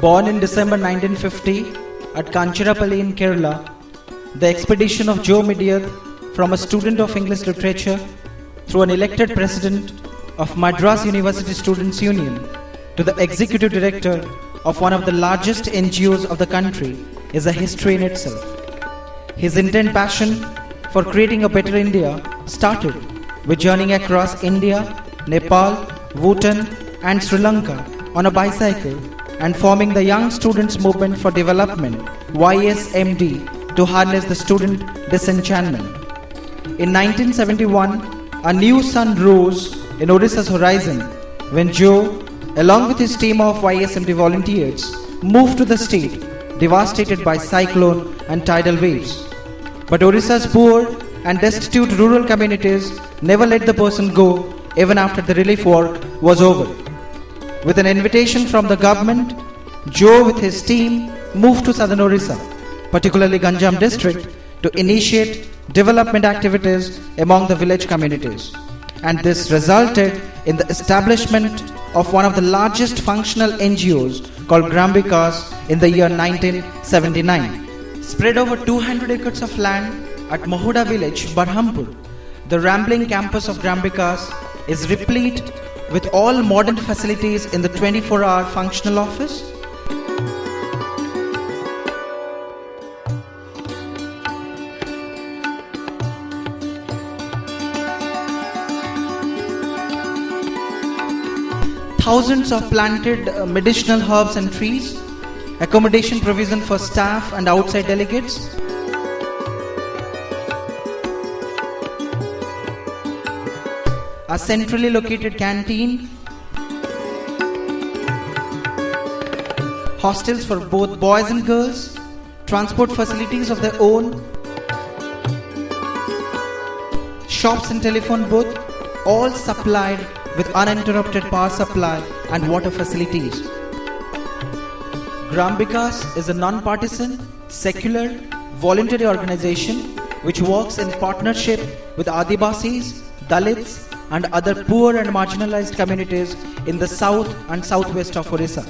Born in December 1950 at Kanchirapalli in Kerala, the expedition of Joe Madiath from a student of English literature through an elected president of Madras University Students' Union to the executive director of one of the largest NGOs of the country is a history in itself. His intense passion for creating a better India started with journeying across India, Nepal, Bhutan and Sri Lanka on a bicycle and forming the Young Students Movement for Development YSMD to harness the student disenchantment. In 1971, a new sun rose in Odisha's horizon when Joe, along with his team of YSMD volunteers, moved to the state devastated by cyclone and tidal waves. But Odisha's poor and destitute rural communities never let the person go even after the relief work was over. With an invitation from the government, Joe with his team moved to southern Odisha, particularly Ganjam district, to initiate development activities among the village communities. And this resulted in the establishment of one of the largest functional NGOs called Vikas in the year 1979. Spread over 200 acres of land at Mahuda village, Barhampur, the rambling campus of Vikas is replete with all modern facilities in the 24-hour functional office. Thousands of planted medicinal herbs and trees, accommodation provision for staff and outside delegates, a centrally located canteen, hostels for both boys and girls, transport facilities of their own, shops and telephone booth, all supplied with uninterrupted power supply and water facilities. Vikas is a non-partisan, secular, voluntary organization which works in partnership with Adivasis, Dalits and other poor and marginalized communities in the south and southwest of Odisha.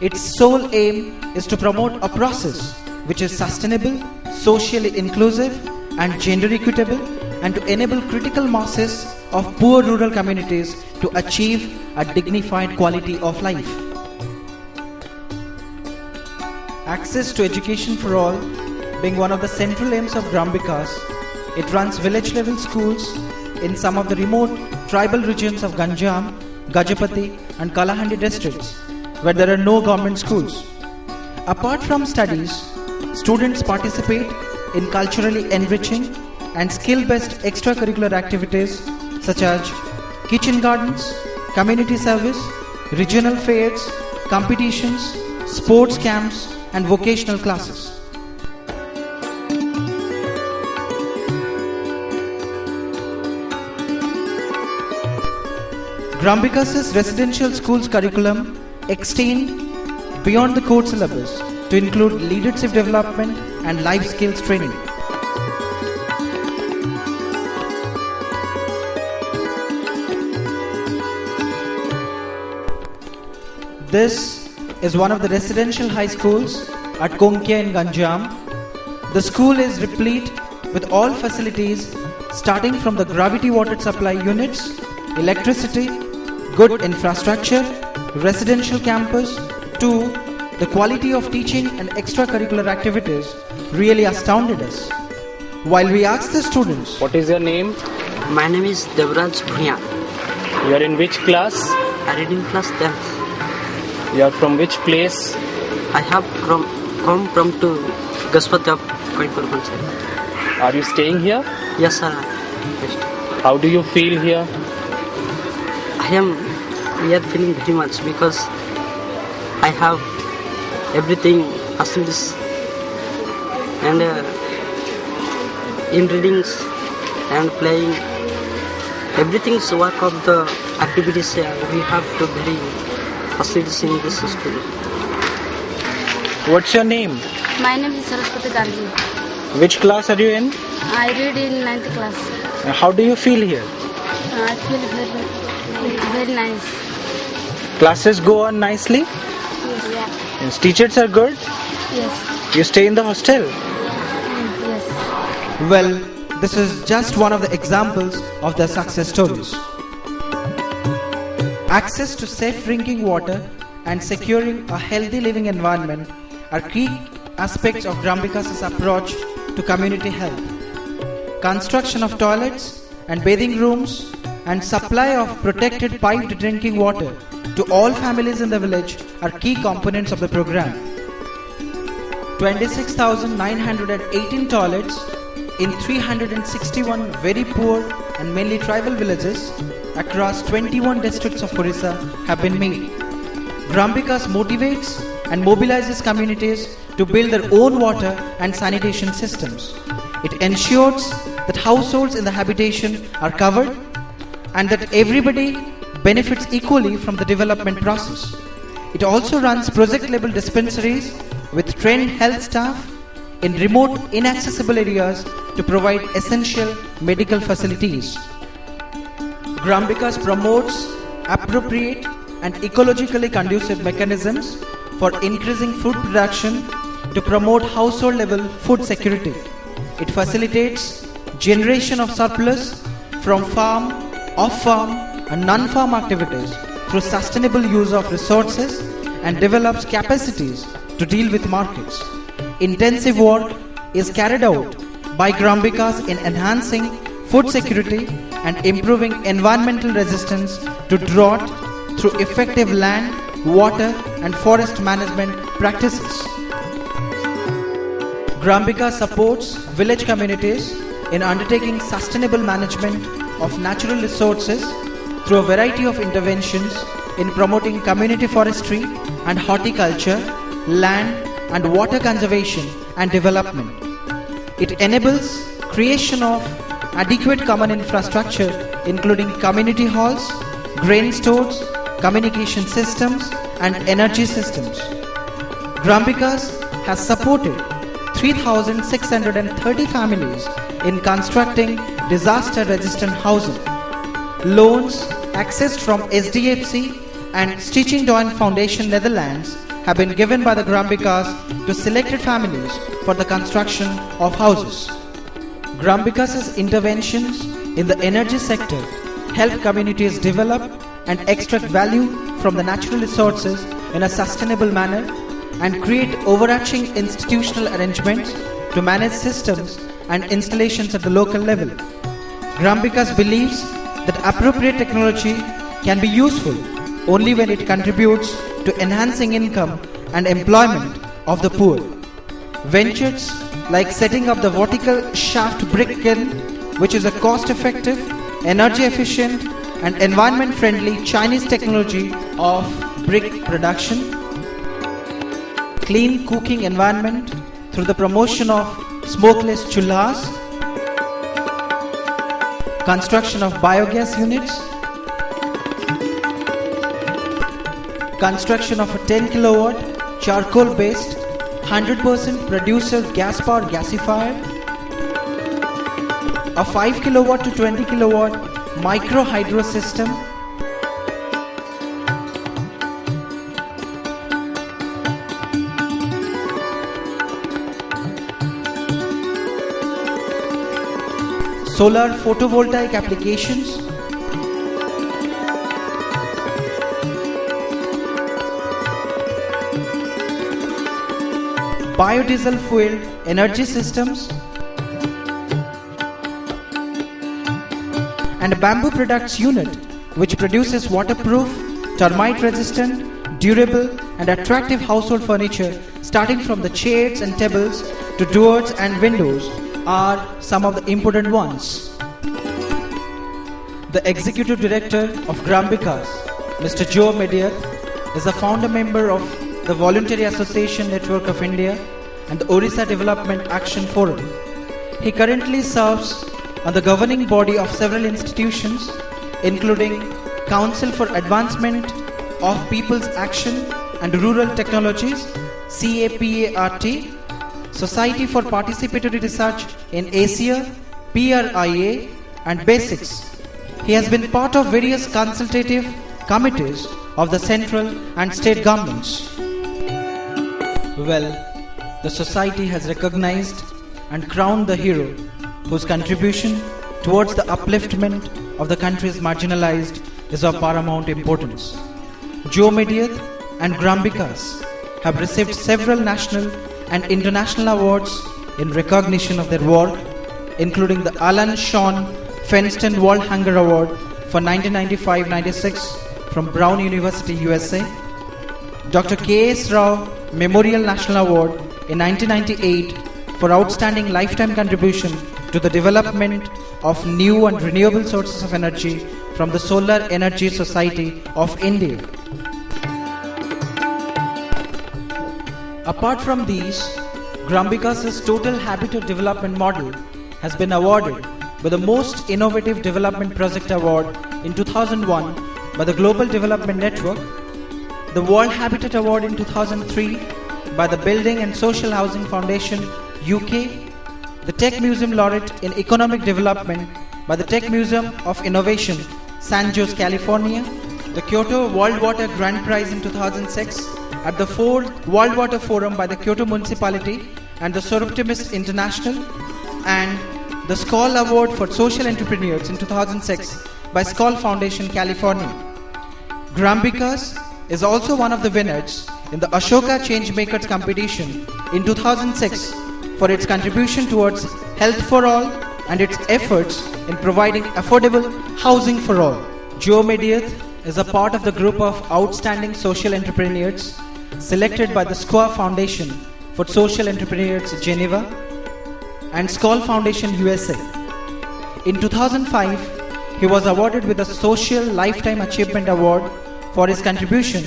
Its sole aim is to promote a process which is sustainable, socially inclusive and gender equitable, and to enable critical masses of poor rural communities to achieve a dignified quality of life. Access to education for all being one of the central aims of Vikas, it runs village level schools in some of the remote tribal regions of Ganjam, Gajapati and Kalahandi districts where there are no government schools. Apart from studies, students participate in culturally enriching and skill-based extracurricular activities such as kitchen gardens, community service, regional fairs, competitions, sports camps and vocational classes. Vikas' residential schools curriculum extend beyond the core syllabus to include leadership development and life skills training. This is one of the residential high schools at Konkia in Ganjam. The school is replete with all facilities starting from the gravity water supply units, electricity, good infrastructure, residential campus to the quality of teaching and extracurricular activities really astounded us. While we asked the students, what is your name? My name is Devraj Bhunia. You are in which class? I read in class 10th. You are from which place? I have come from to Gaspati of Kaipur Panchayat. Are you staying here? Yes, sir. How do you feel here? I am here feeling very much because I have everything facilities and in readings and playing everything's work of the activities we have to very facilities in this school. What's your name? My name is Saraswati Gandhi. Which class are you in? I read in 9th class. How do you feel here? I feel very nice. Classes go on nicely? Yes. Yeah. Yes. Teachers are good? Yes. You stay in the hostel? Yes. Well, this is just one of the examples of their success stories. Access to safe drinking water and securing a healthy living environment are key aspects of Grambika's approach to community health. Construction of toilets and bathing rooms and supply of protected piped drinking water to all families in the village are key components of the program. 26,918 toilets in 361 very poor and mainly tribal villages across 21 districts of Odisha have been made. Grambika's motivates and mobilizes communities to build their own water and sanitation systems. It ensures that households in the habitation are covered and that everybody benefits equally from the development process. It also runs project-level dispensaries with trained health staff in remote, inaccessible areas to provide essential medical facilities. Grambika's promotes appropriate and ecologically conducive mechanisms for increasing food production to promote household-level food security. It facilitates generation of surplus from farm, off-farm and non-farm activities through sustainable use of resources and develops capacities to deal with markets. Intensive work is carried out by Grambika's in enhancing food security and improving environmental resistance to drought through effective land, water and forest management practices. Grambika supports village communities in undertaking sustainable management of natural resources through a variety of interventions in promoting community forestry and horticulture, land and water conservation and development. It enables creation of adequate common infrastructure including community halls, grain stores, communication systems and energy systems. Grambika's has supported 3,630 families in constructing disaster-resistant housing. Loans accessed from SDFC and Stitching Down Foundation Netherlands have been given by the Grambika's to selected families for the construction of houses. Grambika's interventions in the energy sector help communities develop and extract value from the natural resources in a sustainable manner and create overarching institutional arrangements to manage systems and installations at the local level. Grambika's believes that appropriate technology can be useful only when it contributes to enhancing income and employment of the poor. Ventures like setting up the vertical shaft brick kiln, which is a cost-effective, energy-efficient and environment-friendly Chinese technology of brick production. Clean cooking environment through the promotion of smokeless chulhas, construction of biogas units, construction of a 10 kilowatt charcoal based 100% producer gas powered gasifier, a 5 kilowatt to 20 kilowatt micro hydro system, solar photovoltaic applications, biodiesel fuel energy systems, and a bamboo products unit which produces waterproof, termite resistant, durable and attractive household furniture starting from the chairs and tables to doors and windows are some of the important ones. The Executive Director of Grambika's, Mr. Joe Madiath, is a founder member of the Voluntary Association Network of India and the Odisha Development Action Forum. He currently serves on the governing body of several institutions including Council for Advancement of People's Action and Rural Technologies, CAPART, Society for Participatory Research in Asia, PRIA, and BASICS. He has been part of various consultative committees of the central and state governments. Well, the society has recognized and crowned the hero whose contribution towards the upliftment of the country's marginalized is of paramount importance. Joe Madiath and Vikas have received several national and international awards in recognition of their work, including the Alan Sean Fenston World Hunger Award for 1995-96 from Brown University, USA, Dr. K.S. Rao Memorial National Award in 1998 for outstanding lifetime contribution to the development of new and renewable sources of energy from the Solar Energy Society of India. Apart from these, Vikas' Total Habitat Development Model has been awarded with the Most Innovative Development Project Award in 2001 by the Global Development Network, the World Habitat Award in 2003 by the Building and Social Housing Foundation UK, the Tech Museum Laureate in Economic Development by the Tech Museum of Innovation, San Jose, California, the Kyoto World Water Grand Prize in 2006 at the 4th World Water Forum by the Kyoto Municipality and the Soroptimist International, and the Skoll Award for Social Entrepreneurs in 2006 by Skoll Foundation, California. Vikas is also one of the winners in the Ashoka Changemakers competition in 2006 for its contribution towards health for all and its efforts in providing affordable housing for all. Joe Madiath is a part of the group of outstanding social entrepreneurs selected by the SQUA Foundation for Social Entrepreneurs Geneva and Skoll Foundation USA. In 2005, he was awarded with the Social Lifetime Achievement Award for his contribution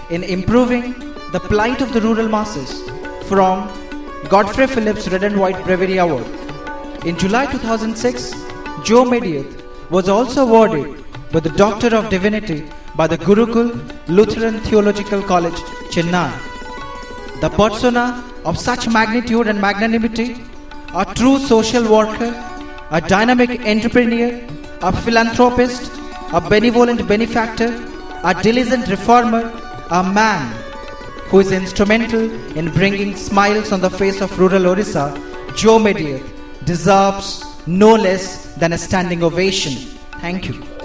in improving the plight of the rural masses from Godfrey Phillips Red and White Breviary Award. In July 2006, Joe Madiath was also awarded with the Doctor of Divinity by the Gurukul Lutheran Theological College, Chennai. The persona of such magnitude and magnanimity, a true social worker, a dynamic entrepreneur, a philanthropist, a benevolent benefactor, a diligent reformer, a man who is instrumental in bringing smiles on the face of rural Odisha, Joe Madiath deserves no less than a standing ovation. Thank you.